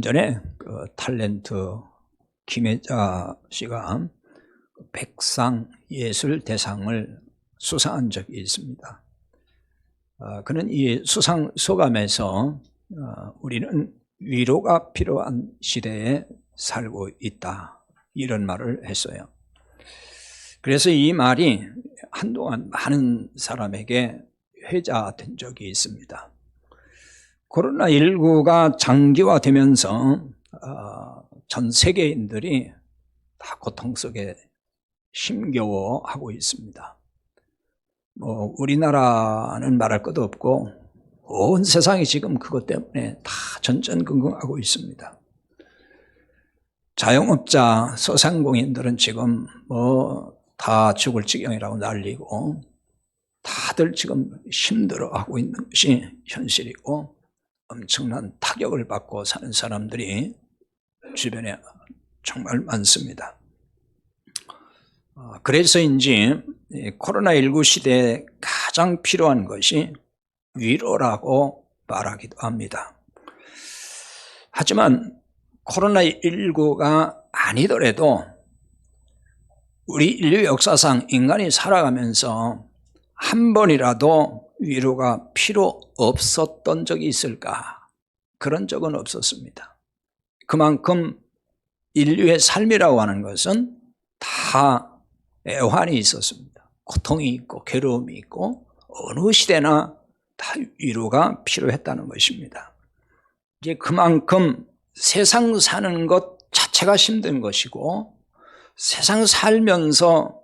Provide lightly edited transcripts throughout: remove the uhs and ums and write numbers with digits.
전에 탤런트 김혜자 씨가 백상 예술대상을 수상한 적이 있습니다. 그는 이 수상 소감에서 우리는 위로가 필요한 시대에 살고 있다, 이런 말을 했어요. 그래서 이 말이 한동안 많은 사람에게 회자된 적이 있습니다. 코로나19가 장기화되면서 전 세계인들이 다 고통 속에 힘겨워하고 있습니다. 우리나라는 말할 것도 없고 온 세상이 지금 그것 때문에 다 전전긍긍하고 있습니다. 자영업자, 소상공인들은 지금 다 죽을 지경이라고 난리고 다들 지금 힘들어하고 있는 것이 현실이고, 엄청난 타격을 받고 사는 사람들이 주변에 정말 많습니다. 그래서인지 코로나19 시대에 가장 필요한 것이 위로라고 말하기도 합니다. 하지만 코로나19가 아니더라도 우리 인류 역사상 인간이 살아가면서 한 번이라도 위로가 필요 없었던 적이 있을까? 그런 적은 없었습니다. 그만큼 인류의 삶이라고 하는 것은 다 애환이 있었습니다. 고통이 있고 괴로움이 있고 어느 시대나 다 위로가 필요했다는 것입니다. 이제 그만큼 세상 사는 것 자체가 힘든 것이고, 세상 살면서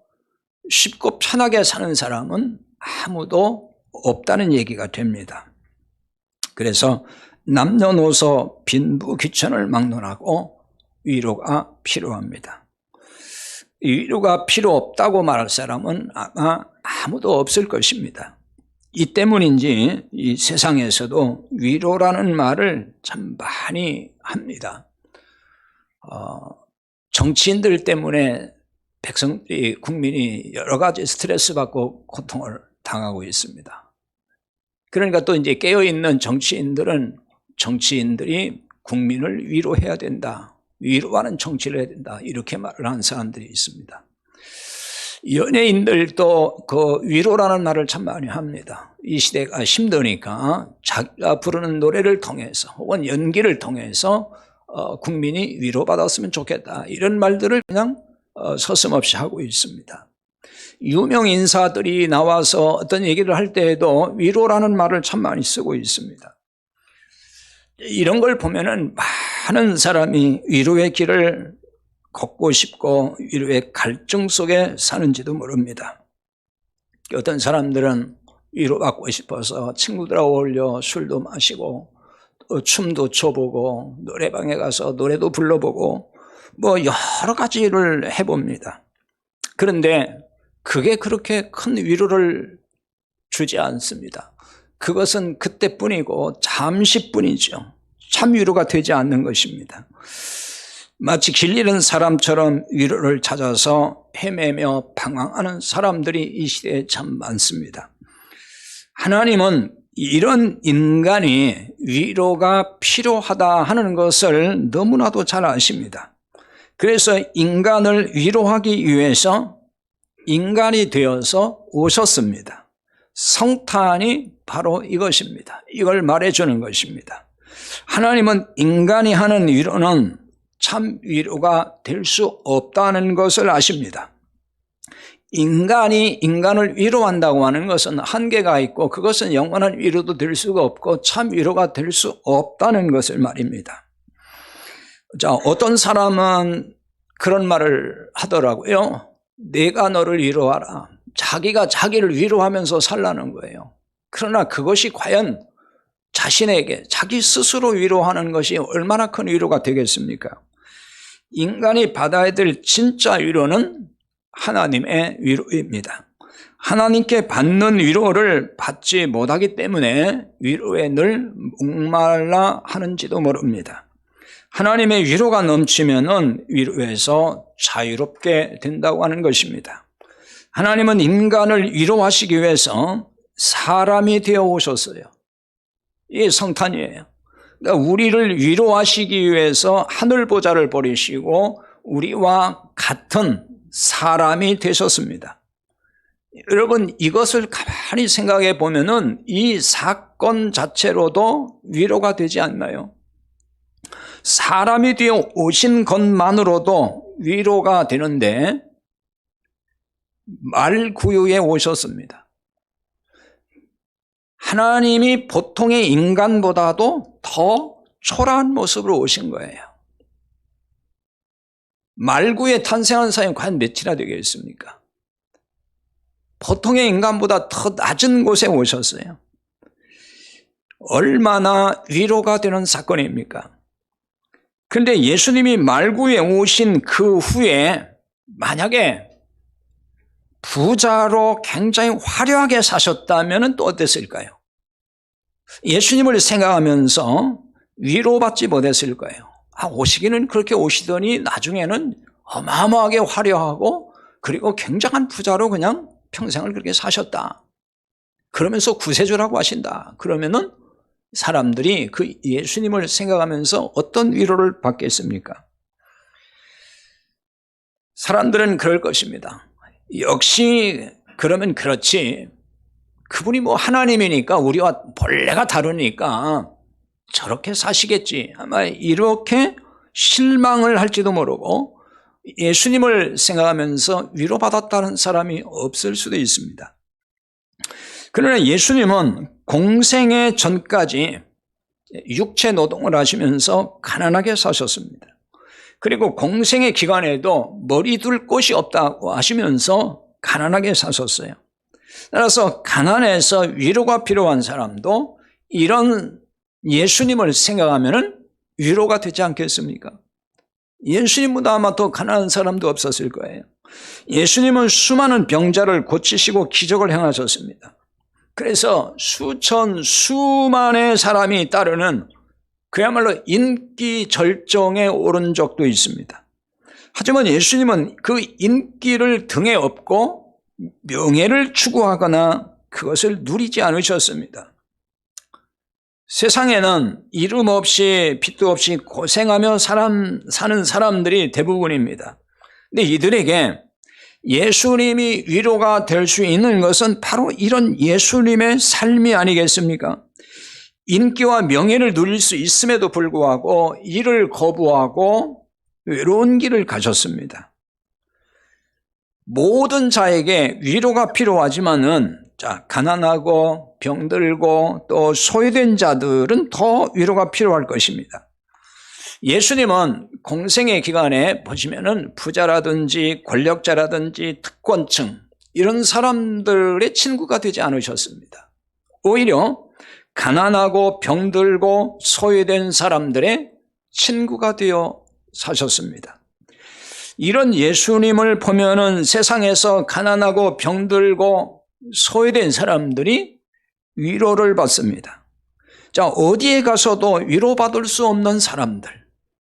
쉽고 편하게 사는 사람은 아무도 없다는 얘기가 됩니다. 그래서 남녀노소 빈부귀천을 막론하고 위로가 필요합니다. 위로가 필요 없다고 말할 사람은 아마 아무도 없을 것입니다. 이 때문인지 이 세상에서도 위로라는 말을 참 많이 합니다. 정치인들 때문에 백성들이, 국민이 여러 가지 스트레스 받고 고통을 당하고 있습니다. 그러니까 또 이제 깨어있는 정치인들이 국민을 위로해야 된다, 위로하는 정치를 해야 된다, 이렇게 말을 하는 사람들이 있습니다. 연예인들도 그 위로라는 말을 참 많이 합니다. 이 시대가 힘드니까 자기가 부르는 노래를 통해서 혹은 연기를 통해서 국민이 위로받았으면 좋겠다, 이런 말들을 그냥 서슴없이 하고 있습니다. 유명 인사들이 나와서 어떤 얘기를 할 때에도 위로라는 말을 참 많이 쓰고 있습니다. 이런 걸 보면은 많은 사람이 위로의 길을 걷고 싶고 위로의 갈증 속에 사는지도 모릅니다. 어떤 사람들은 위로받고 싶어서 친구들하고 어울려 술도 마시고 또 춤도 춰보고 노래방에 가서 노래도 불러보고 여러 가지를 해봅니다. 그런데 그게 그렇게 큰 위로를 주지 않습니다. 그것은 그때뿐이고 잠시뿐이죠. 참 위로가 되지 않는 것입니다. 마치 길 잃은 사람처럼 위로를 찾아서 헤매며 방황하는 사람들이 이 시대에 참 많습니다. 하나님은 이런 인간이 위로가 필요하다 하는 것을 너무나도 잘 아십니다. 그래서 인간을 위로하기 위해서 인간이 되어서 오셨습니다. 성탄이 바로 이것입니다. 이걸 말해주는 것입니다. 하나님은 인간이 하는 위로는 참 위로가 될 수 없다는 것을 아십니다. 인간이 인간을 위로한다고 하는 것은 한계가 있고, 그것은 영원한 위로도 될 수가 없고 참 위로가 될 수 없다는 것을 말입니다. 자, 어떤 사람은 그런 말을 하더라고요. 내가 너를 위로하라. 자기가 자기를 위로하면서 살라는 거예요. 그러나 그것이 과연 자신에게 자기 스스로 위로하는 것이 얼마나 큰 위로가 되겠습니까? 인간이 받아야 될 진짜 위로는 하나님의 위로입니다. 하나님께 받는 위로를 받지 못하기 때문에 위로에 늘 목말라 하는지도 모릅니다. 하나님의 위로가 넘치면은 위로에서 자유롭게 된다고 하는 것입니다. 하나님은 인간을 위로하시기 위해서 사람이 되어 오셨어요. 이게 성탄이에요. 그러니까 우리를 위로하시기 위해서 하늘 보좌를 버리시고 우리와 같은 사람이 되셨습니다. 여러분, 이것을 가만히 생각해 보면은 이 사건 자체로도 위로가 되지 않나요? 사람이 되어 오신 것만으로도 위로가 되는데 말구유에 오셨습니다. 하나님이 보통의 인간보다도 더 초라한 모습으로 오신 거예요. 말구에 탄생한 사람이 과연 몇이나 되겠습니까? 보통의 인간보다 더 낮은 곳에 오셨어요. 얼마나 위로가 되는 사건입니까? 그런데 예수님이 말구에 오신 그 후에 만약에 부자로 굉장히 화려하게 사셨다면 또 어땠을까요? 예수님을 생각하면서 위로받지 못했을 거예요. 오시기는 그렇게 오시더니 나중에는 어마어마하게 화려하고 그리고 굉장한 부자로 그냥 평생을 그렇게 사셨다. 그러면서 구세주라고 하신다. 그러면은 사람들이 그 예수님을 생각하면서 어떤 위로를 받겠습니까? 사람들은 그럴 것입니다. 역시 그러면 그렇지. 그분이 뭐 하나님이니까 우리와 본래가 다르니까 저렇게 사시겠지. 아마 이렇게 실망을 할지도 모르고 예수님을 생각하면서 위로받았다는 사람이 없을 수도 있습니다. 그러나 예수님은 공생애 전까지 육체 노동을 하시면서 가난하게 사셨습니다. 그리고 공생의 기간에도 머리 둘 곳이 없다고 하시면서 가난하게 사셨어요. 따라서 가난해서 위로가 필요한 사람도 이런 예수님을 생각하면 위로가 되지 않겠습니까? 예수님보다 아마 더 가난한 사람도 없었을 거예요. 예수님은 수많은 병자를 고치시고 기적을 행하셨습니다. 그래서 수만의 사람이 따르는 그야말로 인기 절정에 오른 적도 있습니다. 하지만 예수님은 그 인기를 등에 업고 명예를 추구하거나 그것을 누리지 않으셨습니다. 세상에는 이름 없이 빚도 없이 고생하며 사는 사람들이 대부분입니다. 근데 이들에게 예수님이 위로가 될 수 있는 것은 바로 이런 예수님의 삶이 아니겠습니까? 인기와 명예를 누릴 수 있음에도 불구하고 이를 거부하고 외로운 길을 가셨습니다. 모든 자에게 위로가 필요하지만은 가난하고 병들고 또 소외된 자들은 더 위로가 필요할 것입니다. 예수님은 공생의 기간에 보시면은 부자라든지 권력자라든지 특권층 이런 사람들의 친구가 되지 않으셨습니다. 오히려 가난하고 병들고 소외된 사람들의 친구가 되어 사셨습니다. 이런 예수님을 보면은 세상에서 가난하고 병들고 소외된 사람들이 위로를 받습니다. 어디에 가서도 위로받을 수 없는 사람들,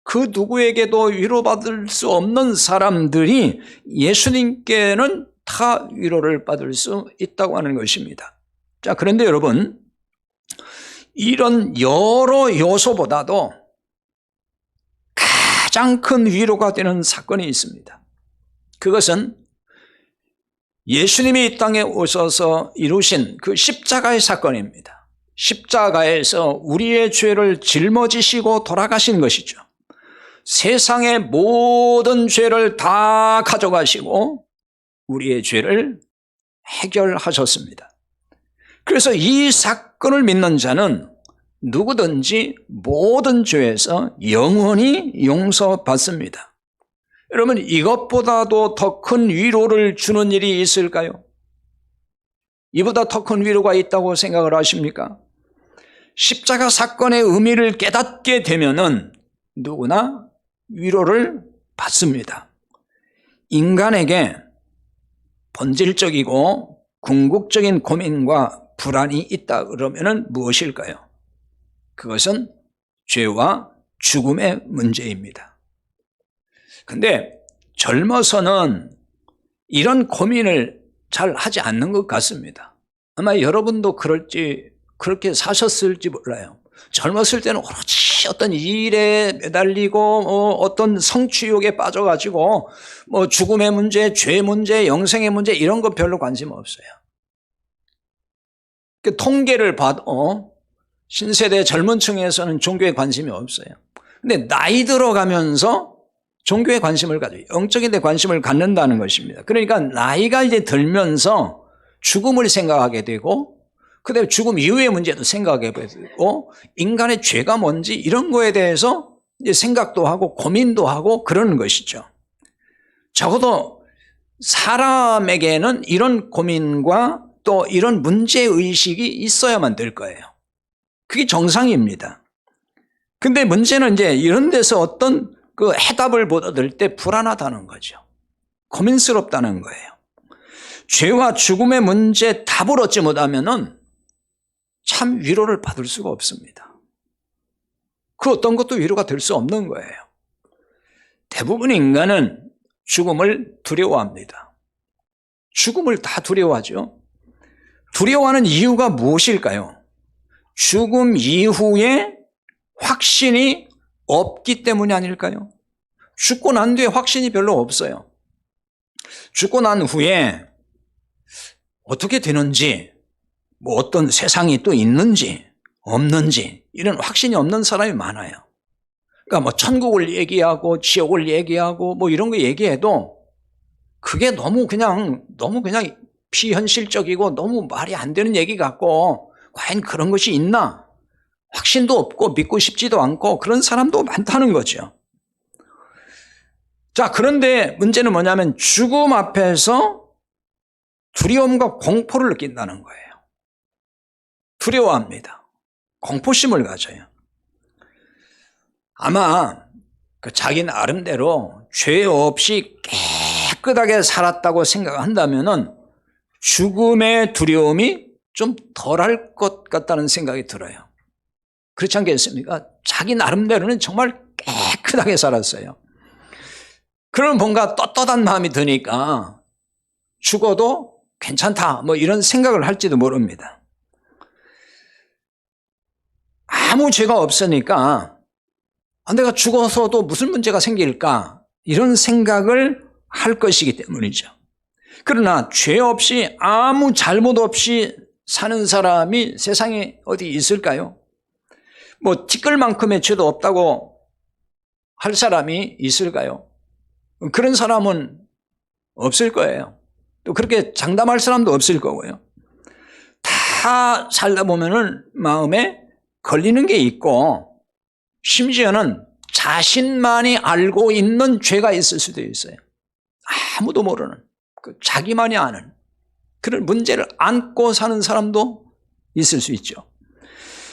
그 누구에게도 위로받을 수 없는 사람들이 예수님께는 다 위로를 받을 수 있다고 하는 것입니다. 그런데 여러분, 이런 여러 요소보다도 가장 큰 위로가 되는 사건이 있습니다. 그것은 예수님이 이 땅에 오셔서 이루신 그 십자가의 사건입니다. 십자가에서 우리의 죄를 짊어지시고 돌아가신 것이죠. 세상의 모든 죄를 다 가져가시고 우리의 죄를 해결하셨습니다. 그래서 이 사건을 믿는 자는 누구든지 모든 죄에서 영원히 용서받습니다. 여러분, 이것보다도 더 큰 위로를 주는 일이 있을까요? 이보다 더 큰 위로가 있다고 생각을 하십니까? 십자가 사건의 의미를 깨닫게 되면은 누구나 위로를 받습니다. 인간에게 본질적이고 궁극적인 고민과 불안이 있다 그러면은 무엇일까요? 그것은 죄와 죽음의 문제입니다. 근데 젊어서는 이런 고민을 잘 하지 않는 것 같습니다. 아마 여러분도 그렇게 사셨을지 몰라요. 젊었을 때는 오로지 어떤 일에 매달리고 어떤 성취욕에 빠져가지고 뭐 죽음의 문제, 죄 문제, 영생의 문제 이런 거 별로 관심 없어요. 그 통계를 봐도 신세대 젊은 층에서는 종교에 관심이 없어요. 근데 나이 들어가면서 종교에 관심을 가져요. 영적인 데 관심을 갖는다는 것입니다. 그러니까 나이가 이제 들면서 죽음을 생각하게 되고 그다음에 죽음 이후의 문제도 생각하게 되고 인간의 죄가 뭔지 이런 거에 대해서 이제 생각도 하고 고민도 하고 그러는 것이죠. 적어도 사람에게는 이런 고민과 또 이런 문제의식이 있어야만 될 거예요. 그게 정상입니다. 근데 문제는 이제 이런 데서 어떤 그 해답을 못 얻을 때 불안하다는 거죠. 고민스럽다는 거예요. 죄와 죽음의 문제 답을 얻지 못하면은 참 위로를 받을 수가 없습니다. 그 어떤 것도 위로가 될 수 없는 거예요. 대부분 인간은 죽음을 두려워합니다. 죽음을 다 두려워하죠. 두려워하는 이유가 무엇일까요? 죽음 이후에 확신이 없기 때문이 아닐까요? 죽고 난 뒤에 확신이 별로 없어요. 죽고 난 후에 어떻게 되는지, 뭐 어떤 세상이 또 있는지 없는지 이런 확신이 없는 사람이 많아요. 그러니까 뭐 천국을 얘기하고 지옥을 얘기하고 뭐 이런 거 얘기해도 그게 너무 그냥 비현실적이고 너무 말이 안 되는 얘기 같고 과연 그런 것이 있나? 확신도 없고 믿고 싶지도 않고 그런 사람도 많다는 거죠. 자, 그런데 문제는 뭐냐면 죽음 앞에서 두려움과 공포를 느낀다는 거예요. 두려워합니다. 공포심을 가져요. 아마 자기 나름대로 죄 없이 깨끗하게 살았다고 생각한다면은 죽음의 두려움이 좀 덜할 것 같다는 생각이 들어요. 그렇지 않겠습니까? 자기 나름대로는 정말 깨끗하게 살았어요. 그러면 뭔가 떳떳한 마음이 드니까 죽어도 괜찮다 뭐 이런 생각을 할지도 모릅니다. 아무 죄가 없으니까 내가 죽어서도 무슨 문제가 생길까 이런 생각을 할 것이기 때문이죠. 그러나 죄 없이 아무 잘못 없이 사는 사람이 세상에 어디 있을까요? 뭐 티끌만큼의 죄도 없다고 할 사람이 있을까요? 그런 사람은 없을 거예요. 또 그렇게 장담할 사람도 없을 거고요. 다 살다 보면은 마음에 걸리는 게 있고 심지어는 자신만이 알고 있는 죄가 있을 수도 있어요. 아무도 모르는 자기만이 아는 그런 문제를 안고 사는 사람도 있을 수 있죠.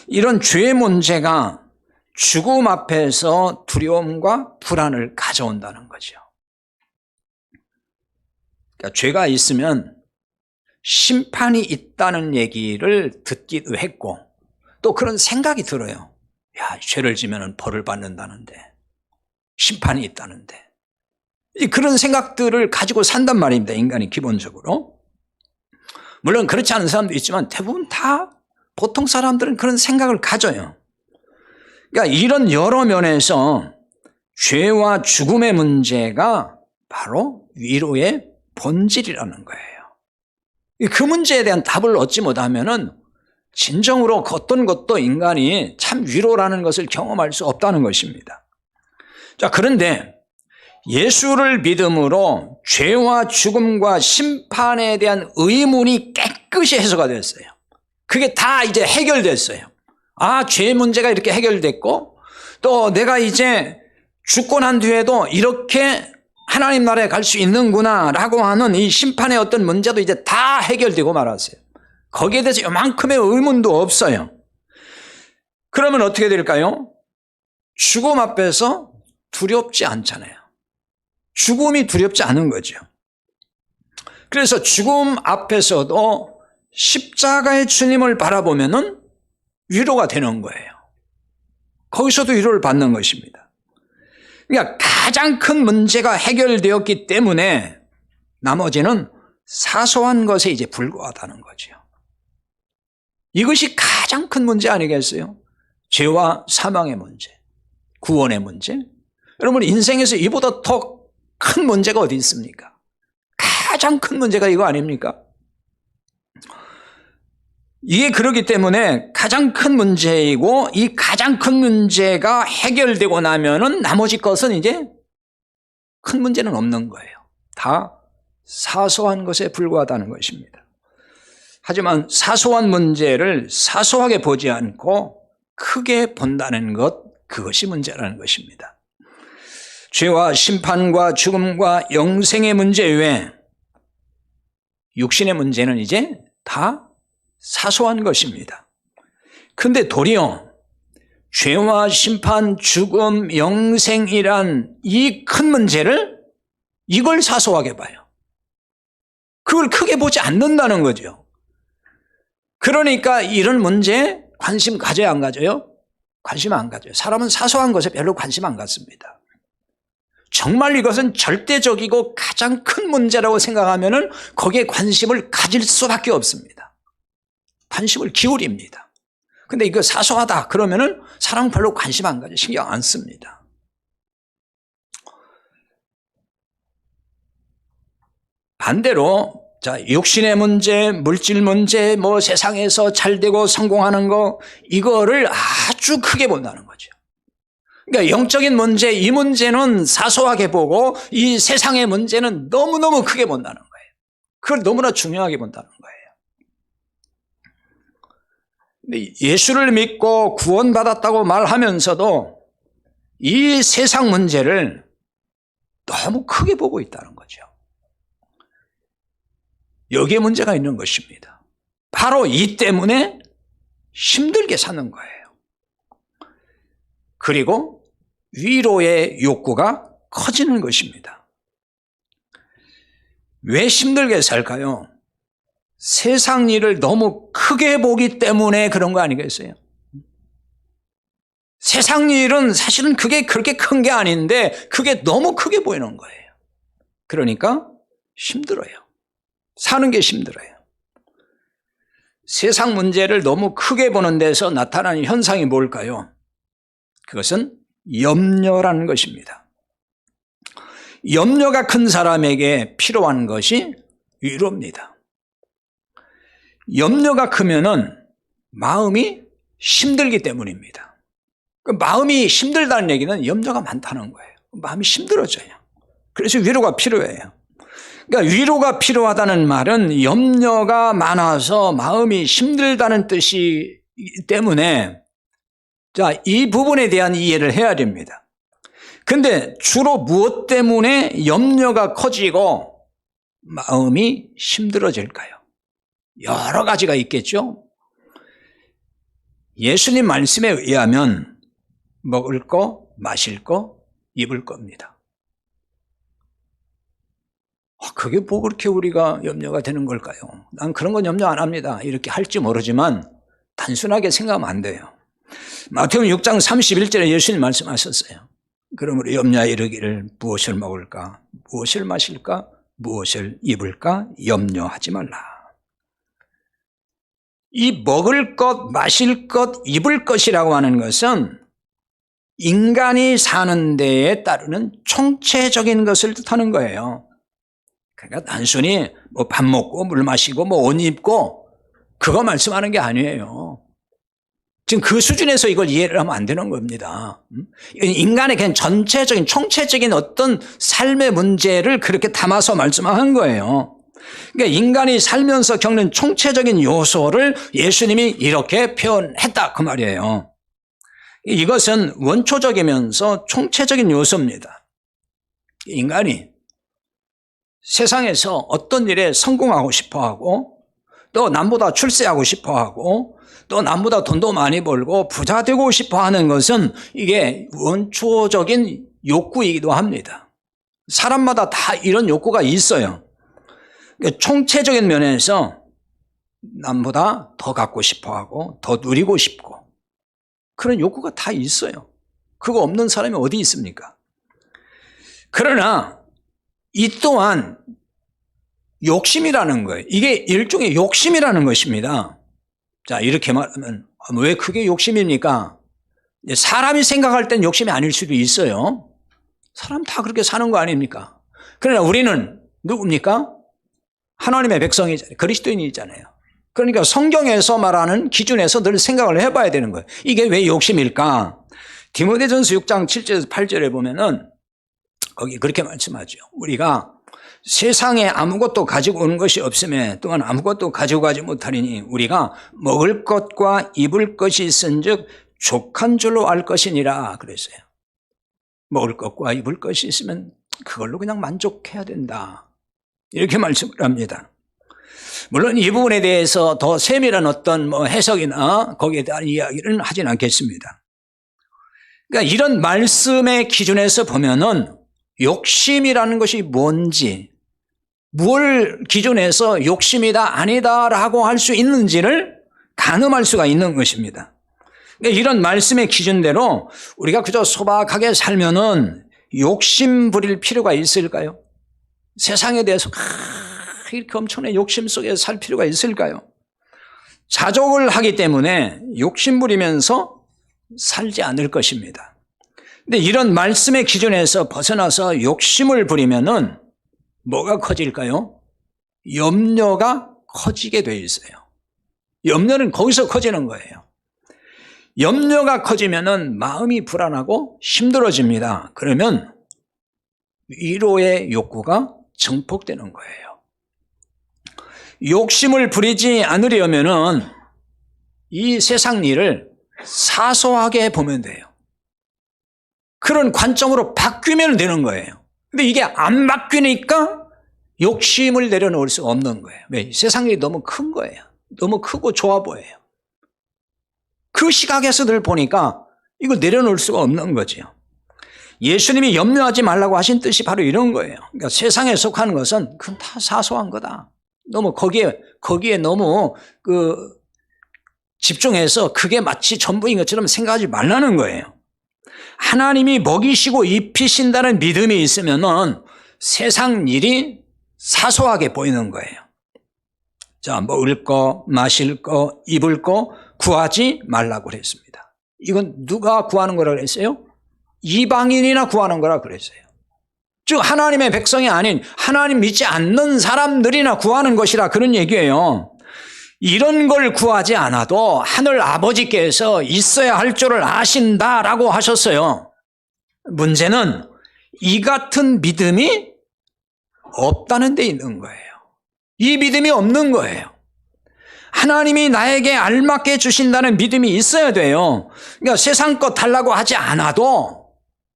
이런 죄의 문제가 죽음 앞에서 두려움과 불안을 가져온다는 거죠. 그러니까 죄가 있으면 심판이 있다는 얘기를 듣기도 했고 또 그런 생각이 들어요. 야, 죄를 지면 벌을 받는다는데 심판이 있다는데 그런 생각들을 가지고 산단 말입니다. 인간이 기본적으로. 물론 그렇지 않은 사람도 있지만 대부분 다 보통 사람들은 그런 생각을 가져요. 그러니까 이런 여러 면에서 죄와 죽음의 문제가 바로 위로의 본질이라는 거예요. 그 문제에 대한 답을 얻지 못하면은 진정으로 어떤 것도 인간이 참 위로라는 것을 경험할 수 없다는 것입니다. 자, 그런데 예수를 믿음으로 죄와 죽음과 심판에 대한 의문이 깨끗이 해소가 됐어요. 그게 다 이제 해결됐어요. 아, 죄 문제가 이렇게 해결됐고 또 내가 이제 죽고 난 뒤에도 이렇게 하나님 나라에 갈 수 있는구나 라고 하는 이 심판의 어떤 문제도 이제 다 해결되고 말았어요. 거기에 대해서 요만큼의 의문도 없어요. 그러면 어떻게 될까요? 죽음 앞에서 두렵지 않잖아요. 죽음이 두렵지 않은 거죠. 그래서 죽음 앞에서도 십자가의 주님을 바라보면은 위로가 되는 거예요. 거기서도 위로를 받는 것입니다. 그러니까 가장 큰 문제가 해결되었기 때문에 나머지는 사소한 것에 이제 불과하다는 거죠. 이것이 가장 큰 문제 아니겠어요? 죄와 사망의 문제, 구원의 문제. 여러분 인생에서 이보다 더 큰 문제가 어디 있습니까? 가장 큰 문제가 이거 아닙니까? 이게 그렇기 때문에 가장 큰 문제이고 이 가장 큰 문제가 해결되고 나면은 나머지 것은 이제 큰 문제는 없는 거예요. 다 사소한 것에 불과하다는 것입니다. 하지만 사소한 문제를 사소하게 보지 않고 크게 본다는 것, 그것이 문제라는 것입니다. 죄와 심판과 죽음과 영생의 문제 외에 육신의 문제는 이제 다 사소한 것입니다. 그런데 도리어 죄와 심판, 죽음, 영생이란 이 큰 문제를 이걸 사소하게 봐요. 그걸 크게 보지 않는다는 거죠. 그러니까 이런 문제에 관심 가져야 안 가져요? 관심 안 가져요. 사람은 사소한 것에 별로 관심 안 갖습니다. 정말 이것은 절대적이고 가장 큰 문제라고 생각하면은 거기에 관심을 가질 수밖에 없습니다. 관심을 기울입니다. 근데 이거 사소하다 그러면은 사람은 별로 관심 안 가져, 신경 안 씁니다. 반대로 자, 육신의 문제, 물질 문제, 뭐 세상에서 잘 되고 성공하는 거, 이거를 아주 크게 본다는 거죠. 그러니까 영적인 문제, 이 문제는 사소하게 보고 이 세상의 문제는 너무너무 크게 본다는 거예요. 그걸 너무나 중요하게 본다는 거예요. 근데 예수를 믿고 구원받았다고 말하면서도 이 세상 문제를 너무 크게 보고 있다는 거죠. 여기에 문제가 있는 것입니다. 바로 이 때문에 힘들게 사는 거예요. 그리고 위로의 욕구가 커지는 것입니다. 왜 힘들게 살까요? 세상 일을 너무 크게 보기 때문에 그런 거 아니겠어요? 세상 일은 사실은 그게 그렇게 큰 게 아닌데 그게 너무 크게 보이는 거예요. 그러니까 힘들어요. 사는 게 힘들어요. 세상 문제를 너무 크게 보는 데서 나타나는 현상이 뭘까요? 그것은 염려라는 것입니다. 염려가 큰 사람에게 필요한 것이 위로입니다. 염려가 크면은 마음이 힘들기 때문입니다. 마음이 힘들다는 얘기는 염려가 많다는 거예요. 마음이 힘들어져요. 그래서 위로가 필요해요. 그러니까 위로가 필요하다는 말은 염려가 많아서 마음이 힘들다는 뜻이기 때문에 자, 이 부분에 대한 이해를 해야 됩니다. 근데 주로 무엇 때문에 염려가 커지고 마음이 힘들어질까요? 여러 가지가 있겠죠? 예수님 말씀에 의하면 먹을 거, 마실 거, 입을 겁니다. 그게 뭐 그렇게 우리가 염려가 되는 걸까요? 난 그런 건 염려 안 합니다. 이렇게 할지 모르지만 단순하게 생각하면 안 돼요. 마태복음 6장 31절에 예수님 말씀하셨어요. 그러므로 염려하여 이르기를 무엇을 먹을까, 무엇을 마실까, 무엇을 입을까 염려하지 말라. 이 먹을 것, 마실 것, 입을 것이라고 하는 것은 인간이 사는 데에 따르는 총체적인 것을 뜻하는 거예요. 그러니까 단순히 뭐 밥 먹고 물 마시고 뭐 옷 입고 그거 말씀하는 게 아니에요. 지금 그 수준에서 이걸 이해를 하면 안 되는 겁니다. 인간의 그냥 전체적인 총체적인 어떤 삶의 문제를 그렇게 담아서 말씀한 거예요. 그러니까 인간이 살면서 겪는 총체적인 요소를 예수님이 이렇게 표현했다 그 말이에요. 이것은 원초적이면서 총체적인 요소입니다. 인간이 세상에서 어떤 일에 성공하고 싶어하고 또 남보다 출세하고 싶어하고 또 남보다 돈도 많이 벌고 부자 되고 싶어하는 것은 이게 원초적인 욕구이기도 합니다. 사람마다 다 이런 욕구가 있어요. 그러니까 총체적인 면에서 남보다 더 갖고 싶어하고 더 누리고 싶고 그런 욕구가 다 있어요. 그거 없는 사람이 어디 있습니까? 그러나 이 또한 욕심이라는 거예요. 이게 일종의 욕심이라는 것입니다. 자, 이렇게 말하면 왜 그게 욕심입니까? 사람이 생각할 땐 욕심이 아닐 수도 있어요. 사람 다 그렇게 사는 거 아닙니까? 그러나 우리는 누굽니까? 하나님의 백성이잖아요. 그리스도인이잖아요. 그러니까 성경에서 말하는 기준에서 늘 생각을 해봐야 되는 거예요. 이게 왜 욕심일까? 디모데전서 6장 7절에서 8절에 보면은 거기 그렇게 말씀하죠. 우리가 세상에 아무것도 가지고 오는 것이 없음에 또한 아무것도 가지고 가지 못하리니 우리가 먹을 것과 입을 것이 있은즉 족한 줄로 알 것이니라 그랬어요. 먹을 것과 입을 것이 있으면 그걸로 그냥 만족해야 된다. 이렇게 말씀을 합니다. 물론 이 부분에 대해서 더 세밀한 어떤 해석이나 거기에 대한 이야기를 하진 않겠습니다. 그러니까 이런 말씀의 기준에서 보면은 욕심이라는 것이 뭔지, 뭘 기준해서 욕심이다 아니다라고 할 수 있는지를 가늠할 수가 있는 것입니다. 그러니까 이런 말씀의 기준대로 우리가 그저 소박하게 살면은 욕심 부릴 필요가 있을까요? 세상에 대해서 이렇게 엄청난 욕심 속에 살 필요가 있을까요? 자족을 하기 때문에 욕심 부리면서 살지 않을 것입니다. 근데 이런 말씀의 기준에서 벗어나서 욕심을 부리면은 뭐가 커질까요? 염려가 커지게 돼 있어요. 염려는 거기서 커지는 거예요. 염려가 커지면은 마음이 불안하고 힘들어집니다. 그러면 위로의 욕구가 증폭되는 거예요. 욕심을 부리지 않으려면은 이 세상 일을 사소하게 보면 돼요. 그런 관점으로 바뀌면 되는 거예요. 근데 이게 안 바뀌니까 욕심을 내려놓을 수 없는 거예요. 왜? 세상 일이 너무 큰 거예요. 너무 크고 좋아 보여요. 그 시각에서 늘 보니까 이거 내려놓을 수가 없는 거죠. 예수님이 염려하지 말라고 하신 뜻이 바로 이런 거예요. 그러니까 세상에 속하는 것은 그건 다 사소한 거다. 너무 거기에 너무 집중해서 그게 마치 전부인 것처럼 생각하지 말라는 거예요. 하나님이 먹이시고 입히신다는 믿음이 있으면은 세상 일이 사소하게 보이는 거예요. 자, 먹을 거, 마실 거, 입을 거 구하지 말라고 그랬습니다. 이건 누가 구하는 거라고 그랬어요? 이방인이나 구하는 거라고 그랬어요. 즉 하나님의 백성이 아닌 하나님 믿지 않는 사람들이나 구하는 것이라 그런 얘기예요. 이런 걸 구하지 않아도 하늘 아버지께서 있어야 할 줄을 아신다라고 하셨어요. 문제는 이 같은 믿음이 없다는 데 있는 거예요. 이 믿음이 없는 거예요. 하나님이 나에게 알맞게 주신다는 믿음이 있어야 돼요. 그러니까 세상 것 달라고 하지 않아도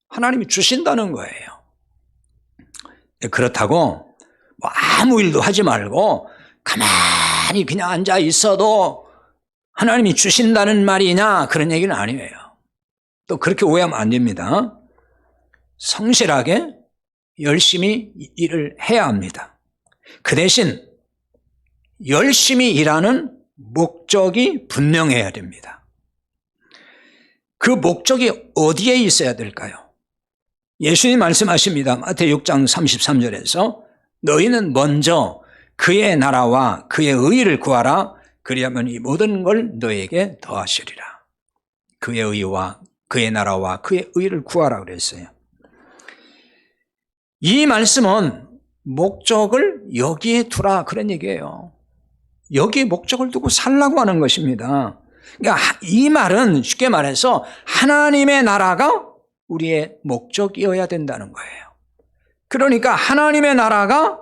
하나님이 주신다는 거예요. 그렇다고 뭐 아무 일도 하지 말고 가만히 그냥 앉아 있어도 하나님이 주신다는 말이냐 그런 얘기는 아니에요. 또 그렇게 오해하면 안 됩니다. 성실하게 열심히 일을 해야 합니다. 그 대신 열심히 일하는 목적이 분명해야 됩니다. 그 목적이 어디에 있어야 될까요? 예수님 말씀하십니다. 마태복음 6장 33절에서 너희는 먼저 그의 나라와 그의 의를 구하라. 그리하면 이 모든 걸 너에게 더하시리라. 그의 의와 그의 나라와 그의 의를 구하라 그랬어요. 이 말씀은 목적을 여기에 두라 그런 얘기예요. 여기에 목적을 두고 살라고 하는 것입니다. 그러니까 이 말은 쉽게 말해서 하나님의 나라가 우리의 목적이어야 된다는 거예요. 그러니까 하나님의 나라가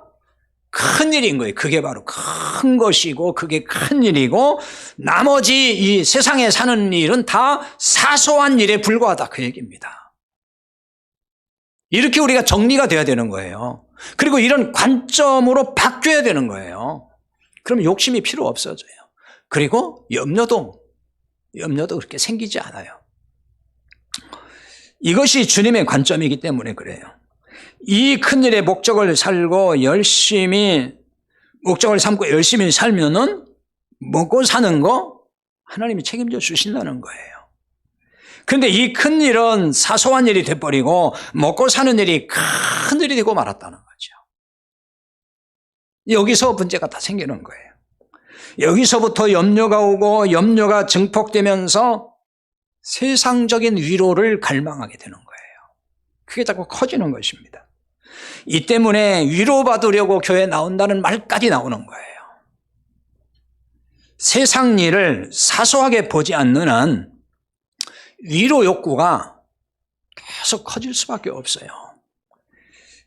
큰 일인 거예요. 그게 바로 큰 것이고 그게 큰 일이고 나머지 이 세상에 사는 일은 다 사소한 일에 불과하다 그 얘기입니다. 이렇게 우리가 정리가 돼야 되는 거예요. 그리고 이런 관점으로 바뀌어야 되는 거예요. 그럼 욕심이 필요 없어져요. 그리고 염려도 그렇게 생기지 않아요. 이것이 주님의 관점이기 때문에 그래요. 이 큰일의 목적을 삼고 열심히 살면은 먹고 사는 거 하나님이 책임져 주신다는 거예요. 그런데 이 큰일은 사소한 일이 돼버리고 먹고 사는 일이 큰 일이 되고 말았다는 거죠. 여기서 문제가 다 생기는 거예요. 여기서부터 염려가 오고 염려가 증폭되면서 세상적인 위로를 갈망하게 되는 거예요. 그게 자꾸 커지는 것입니다. 이 때문에 위로받으려고 교회에 나온다는 말까지 나오는 거예요. 세상 일을 사소하게 보지 않는 한 위로 욕구가 계속 커질 수밖에 없어요.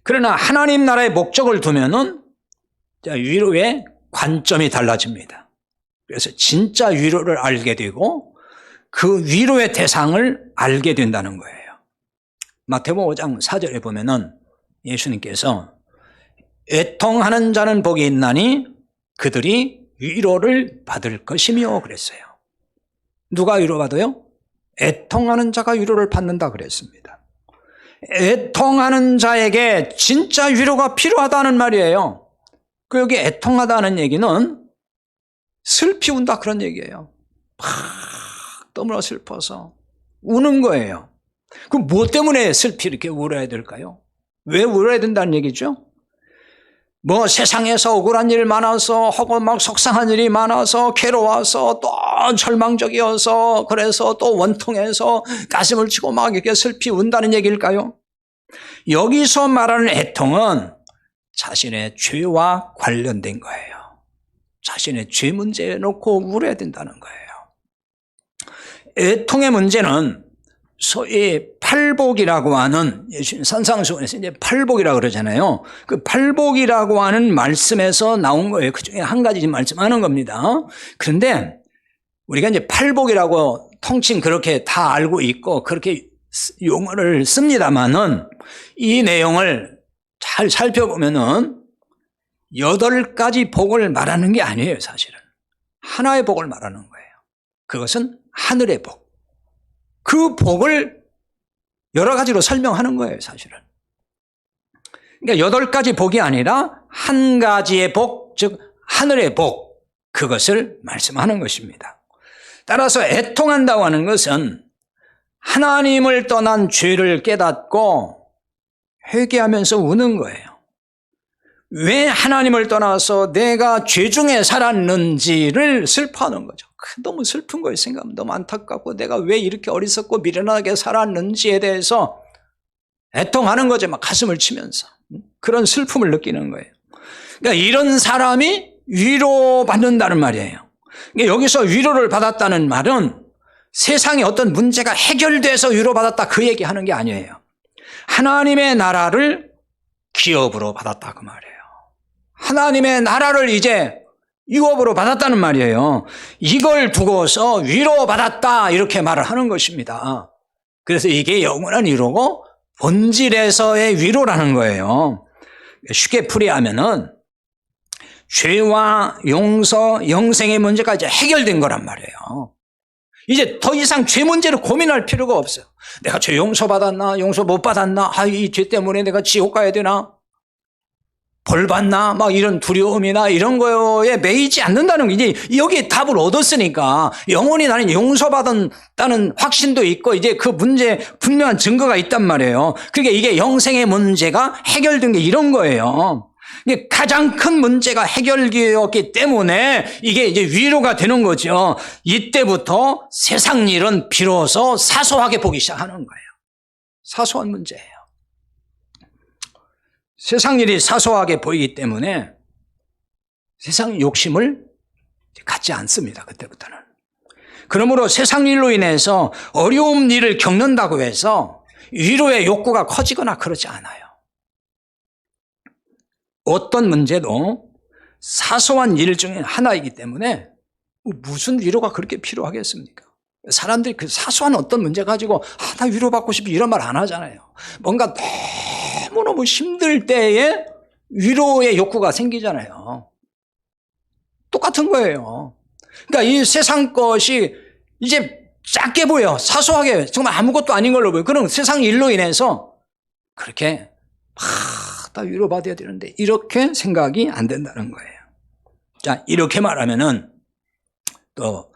그러나 하나님 나라의 목적을 두면은 위로의 관점이 달라집니다. 그래서 진짜 위로를 알게 되고 그 위로의 대상을 알게 된다는 거예요. 마태복음 5장 4절에 보면은 예수님께서 애통하는 자는 복이 있나니 그들이 위로를 받을 것이며 그랬어요. 누가 위로받아요? 애통하는 자가 위로를 받는다 그랬습니다. 애통하는 자에게 진짜 위로가 필요하다는 말이에요. 그 여기 애통하다는 얘기는 슬피 운다 그런 얘기예요. 막 떠물어 슬퍼서 우는 거예요. 그럼 뭐 때문에 슬피 이렇게 울어야 될까요? 왜 울어야 된다는 얘기죠? 뭐 세상에서 억울한 일 많아서 혹은 막 속상한 일이 많아서 괴로워서 또 절망적이어서 그래서 또 원통해서 가슴을 치고 막 이렇게 슬피 운다는 얘기일까요? 여기서 말하는 애통은 자신의 죄와 관련된 거예요. 자신의 죄 문제에 놓고 울어야 된다는 거예요. 애통의 문제는 소위 팔복이라고 하는 예수님 산상수훈에서 이제 팔복이라고 그러잖아요. 그 팔복이라고 하는 말씀에서 나온 거예요. 그 중에 한 가지 말씀하는 겁니다. 그런데 우리가 이제 팔복이라고 통칭 그렇게 다 알고 있고 그렇게 용어를 씁니다만은 이 내용을 잘 살펴보면은 8가지 복을 말하는 게 아니에요, 사실은. 하나의 복을 말하는 거예요. 그것은 하늘의 복. 그 복을 여러 가지로 설명하는 거예요, 사실은. 그러니까 8가지 복이 아니라 한 가지의 복, 즉 하늘의 복, 그것을 말씀하는 것입니다. 따라서 애통한다고 하는 것은 하나님을 떠난 죄를 깨닫고 회개하면서 우는 거예요. 왜 하나님을 떠나서 내가 죄 중에 살았는지를 슬퍼하는 거죠. 너무 슬픈 거예요. 생각하면 너무 안타깝고 내가 왜 이렇게 어리석고 미련하게 살았는지에 대해서 애통하는 거죠. 막 가슴을 치면서. 그런 슬픔을 느끼는 거예요. 그러니까 이런 사람이 위로받는다는 말이에요. 그러니까 여기서 위로를 받았다는 말은 세상에 어떤 문제가 해결돼서 위로받았다 그 얘기하는 게 아니에요. 하나님의 나라를 기업으로 받았다 그 말이에요. 하나님의 나라를 이제 유업으로 받았다는 말이에요. 이걸 두고서 위로받았다 이렇게 말을 하는 것입니다. 그래서 이게 영원한 위로고 본질에서의 위로라는 거예요. 쉽게 풀이하면은 죄와 용서, 영생의 문제가 이제 해결된 거란 말이에요. 이제 더 이상 죄 문제를 고민할 필요가 없어요. 내가 죄 용서받았나? 용서 못 받았나? 이 죄 때문에 내가 지옥 가야 되나? 벌 받나? 막 이런 두려움이나 이런 거에 매이지 않는다는 게 이제 여기에 답을 얻었으니까 영원히 나는 용서받았다는 확신도 있고 이제 그 문제 분명한 증거가 있단 말이에요. 그러니까 이게 영생의 문제가 해결된 게 이런 거예요. 가장 큰 문제가 해결되었기 때문에 이게 이제 위로가 되는 거죠. 이때부터 세상 일은 비로소 사소하게 보기 시작하는 거예요. 사소한 문제예요. 세상 일이 사소하게 보이기 때문에 세상 욕심을 갖지 않습니다. 그때부터는. 그러므로 세상 일로 인해서 어려운 일을 겪는다고 해서 위로의 욕구가 커지거나 그러지 않아요. 어떤 문제도 사소한 일 중에 하나이기 때문에 무슨 위로가 그렇게 필요하겠습니까? 사람들이 그 사소한 어떤 문제 가지고 나 위로받고 싶어 이런 말 안 하잖아요. 뭔가 너무너무 힘들 때에 위로의 욕구가 생기잖아요. 똑같은 거예요. 그러니까 이 세상 것이 이제 작게 보여. 사소하게 정말 아무것도 아닌 걸로 보여. 그런 세상 일로 인해서 그렇게 다 위로받아야 되는데 이렇게 생각이 안 된다는 거예요. 자, 이렇게 말하면은 또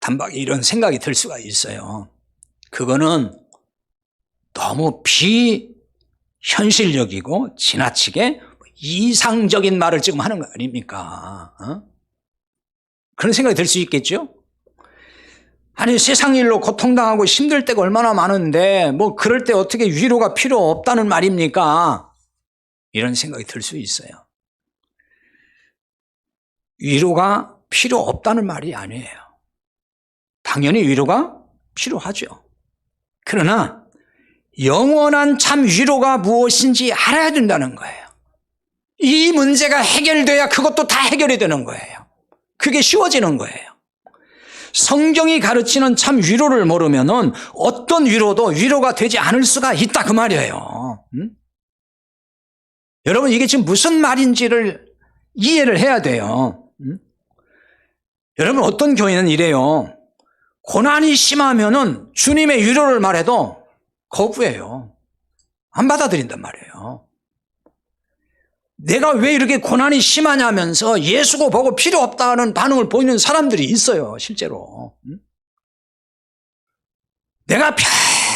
단박에 이런 생각이 들 수가 있어요. 그거는 너무 비현실적이고 지나치게 이상적인 말을 지금 하는 거 아닙니까? 그런 생각이 들 수 있겠죠? 아니 세상 일로 고통당하고 힘들 때가 얼마나 많은데 뭐 그럴 때 어떻게 위로가 필요 없다는 말입니까? 이런 생각이 들 수 있어요. 위로가 필요 없다는 말이 아니에요. 당연히 위로가 필요하죠. 그러나 영원한 참 위로가 무엇인지 알아야 된다는 거예요. 이 문제가 해결돼야 그것도 다 해결이 되는 거예요. 그게 쉬워지는 거예요. 성경이 가르치는 참 위로를 모르면은 어떤 위로도 위로가 되지 않을 수가 있다 그 말이에요. 여러분 이게 지금 무슨 말인지를 이해를 해야 돼요. 여러분 어떤 교회는 이래요. 고난이 심하면은 주님의 위로를 말해도 거부해요. 안 받아들인단 말이에요. 내가 왜 이렇게 고난이 심하냐면서 예수고 보고 필요 없다는 반응을 보이는 사람들이 있어요. 실제로. 내가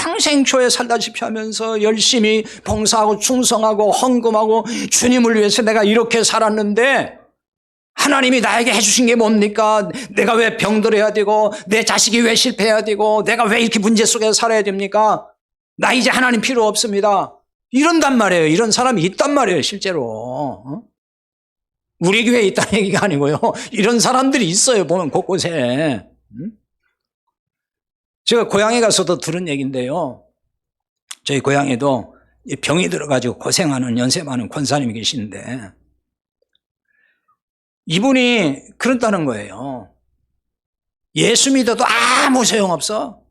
평생 교회 살다시피 하면서 열심히 봉사하고 충성하고 헌금하고 주님을 위해서 내가 이렇게 살았는데 하나님이 나에게 해주신 게 뭡니까? 내가 왜 병들어야 되고 내 자식이 왜 실패해야 되고 내가 왜 이렇게 문제 속에 살아야 됩니까? 나 이제 하나님 필요 없습니다. 이런단 말이에요. 이런 사람이 있단 말이에요. 실제로. 우리 교회에 있다는 얘기가 아니고요. 이런 사람들이 있어요. 보면 곳곳에. 제가 고향에 가서도 들은 얘기인데요. 저희 고향에도 병이 들어가지고 고생하는 연세 많은 권사님이 계시는데 이분이 그런다는 거예요. 예수 믿어도 아무 소용없어.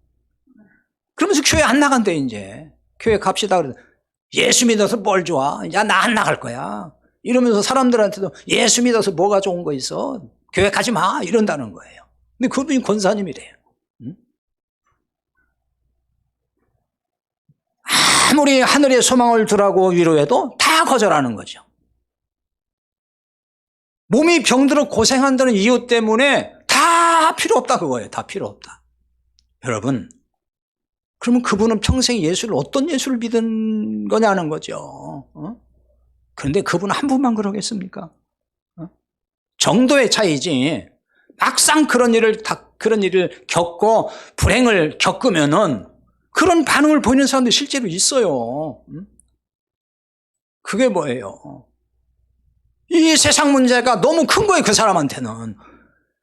그러면서 교회 안 나간대 이제. 교회 갑시다 그러더니 예수 믿어서 뭘 좋아? 야, 나 안 나갈 거야. 이러면서 사람들한테도 예수 믿어서 뭐가 좋은 거 있어? 교회 가지 마. 이런다는 거예요. 근데 그분이 권사님이래요. 아무리 하늘의 소망을 두라고 위로해도 다 거절하는 거죠. 몸이 병들어 고생한다는 이유 때문에 다 필요 없다 그거예요. 다 필요 없다. 여러분, 그러면 그분은 평생 예수를 어떤 예수를 믿은 거냐는 거죠. 그런데 그분은 한 분만 그러겠습니까? 정도의 차이지 막상 그런 일을 겪고 불행을 겪으면은 그런 반응을 보이는 사람들이 실제로 있어요. 그게 뭐예요? 이 세상 문제가 너무 큰 거예요. 그 사람한테는.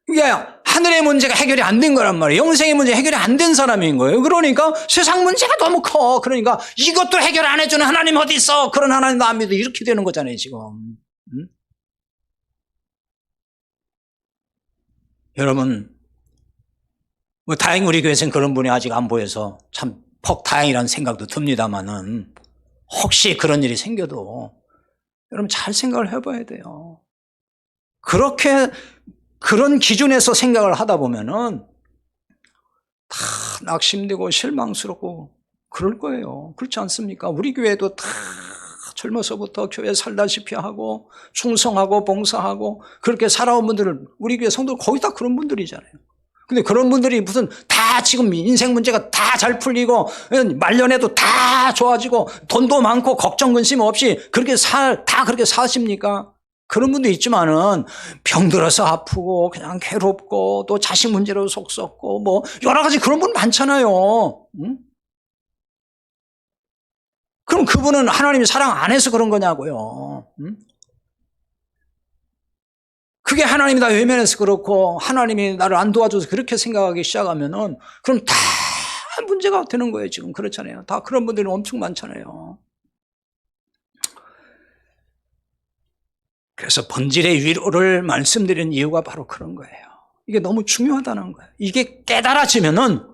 이게 하늘의 문제가 해결이 안 된 거란 말이에요. 영생의 문제 해결이 안 된 사람인 거예요. 그러니까 세상 문제가 너무 커. 그러니까 이것도 해결 안 해주는 하나님 어디 있어? 그런 하나님도 안 믿어. 이렇게 되는 거잖아요 지금. 여러분 뭐 다행히 우리 교회에서는 그런 분이 아직 안 보여서 참 퍽 다행이라는 생각도 듭니다만은 혹시 그런 일이 생겨도 여러분 잘 생각을 해봐야 돼요. 그렇게 그런 기준에서 생각을 하다 보면은 다 낙심되고 실망스럽고 그럴 거예요. 그렇지 않습니까? 우리 교회도 다 젊어서부터 교회 살다시피 하고 충성하고 봉사하고 그렇게 살아온 분들을 우리 교회 성도들 거의 다 그런 분들이잖아요. 근데 그런 분들이 무슨 다 지금 인생 문제가 다 잘 풀리고 말년에도 다 좋아지고 돈도 많고 걱정 근심 없이 다 그렇게 사십니까? 그런 분도 있지만은 병들어서 아프고 그냥 괴롭고 또 자식 문제로 속 썩고 뭐 여러 가지 그런 분 많잖아요. 그럼 그분은 하나님이 사랑 안 해서 그런 거냐고요. 그게 하나님이 나 외면해서 그렇고 하나님이 나를 안 도와줘서 그렇게 생각하기 시작하면은 그럼 다 문제가 되는 거예요. 지금 그렇잖아요. 다 그런 분들이 엄청 많잖아요. 그래서 본질의 위로를 말씀드리는 이유가 바로 그런 거예요. 이게 너무 중요하다는 거예요. 이게 깨달아지면은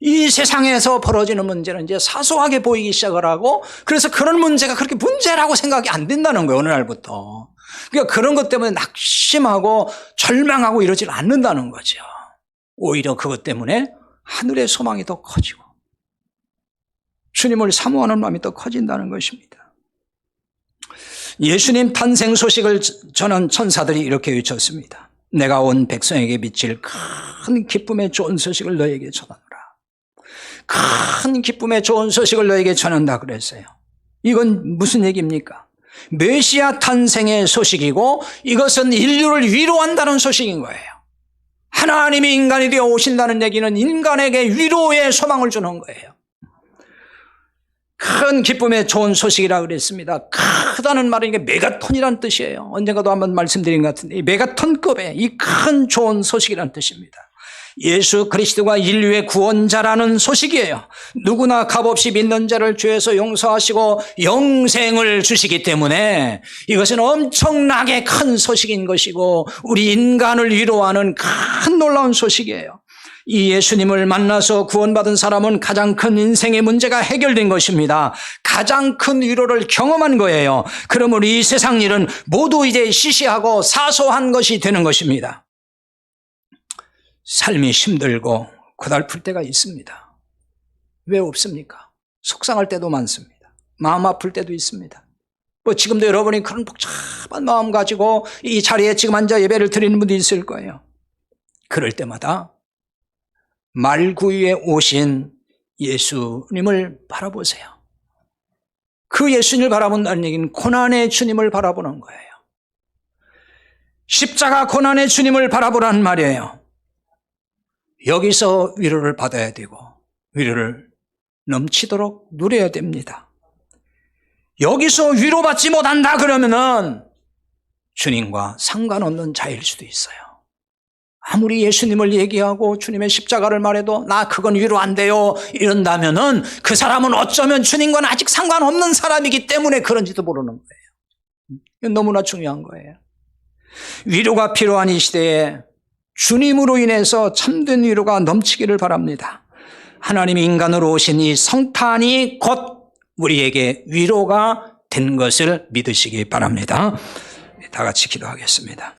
이 세상에서 벌어지는 문제는 이제 사소하게 보이기 시작을 하고 그래서 그런 문제가 그렇게 문제라고 생각이 안 된다는 거예요. 어느 날부터. 그러니까 그런 것 때문에 낙심하고 절망하고 이러질 않는다는 거죠. 오히려 그것 때문에 하늘의 소망이 더 커지고 주님을 사모하는 마음이 더 커진다는 것입니다. 예수님 탄생 소식을 전한 천사들이 이렇게 외쳤습니다. 내가 온 백성에게 미칠 큰 기쁨의 좋은 소식을 너에게 전하노라. 큰 기쁨의 좋은 소식을 너에게 전한다 그랬어요. 이건 무슨 얘기입니까? 메시아 탄생의 소식이고 이것은 인류를 위로한다는 소식인 거예요. 하나님이 인간이 되어 오신다는 얘기는 인간에게 위로의 소망을 주는 거예요. 큰 기쁨의 좋은 소식이라 그랬습니다. 크다는 말은 이게 메가톤이라는 뜻이에요. 언젠가도 한번 말씀드린 것 같은데 이 메가톤급의 이 큰 좋은 소식이라는 뜻입니다. 예수 그리스도가 인류의 구원자라는 소식이에요. 누구나 값없이 믿는 자를 죄에서 용서하시고 영생을 주시기 때문에 이것은 엄청나게 큰 소식인 것이고 우리 인간을 위로하는 큰 놀라운 소식이에요. 이 예수님을 만나서 구원받은 사람은 가장 큰 인생의 문제가 해결된 것입니다. 가장 큰 위로를 경험한 거예요. 그러므로 이 세상 일은 모두 이제 시시하고 사소한 것이 되는 것입니다. 삶이 힘들고 고달플 때가 있습니다. 왜 없습니까? 속상할 때도 많습니다. 마음 아플 때도 있습니다. 지금도 여러분이 그런 복잡한 마음 가지고 이 자리에 지금 앉아 예배를 드리는 분도 있을 거예요. 그럴 때마다 말구유에 오신 예수님을 바라보세요. 그 예수님을 바라본다는 얘기는 고난의 주님을 바라보는 거예요. 십자가 고난의 주님을 바라보라는 말이에요. 여기서 위로를 받아야 되고 위로를 넘치도록 누려야 됩니다. 여기서 위로받지 못한다 그러면은 주님과 상관없는 자일 수도 있어요. 아무리 예수님을 얘기하고 주님의 십자가를 말해도 나 그건 위로 안 돼요 이런다면은 그 사람은 어쩌면 주님과는 아직 상관없는 사람이기 때문에 그런지도 모르는 거예요. 이건 너무나 중요한 거예요. 위로가 필요한 이 시대에 주님으로 인해서 참된 위로가 넘치기를 바랍니다. 하나님이 인간으로 오신 이 성탄이 곧 우리에게 위로가 된 것을 믿으시기 바랍니다. 다 같이 기도하겠습니다.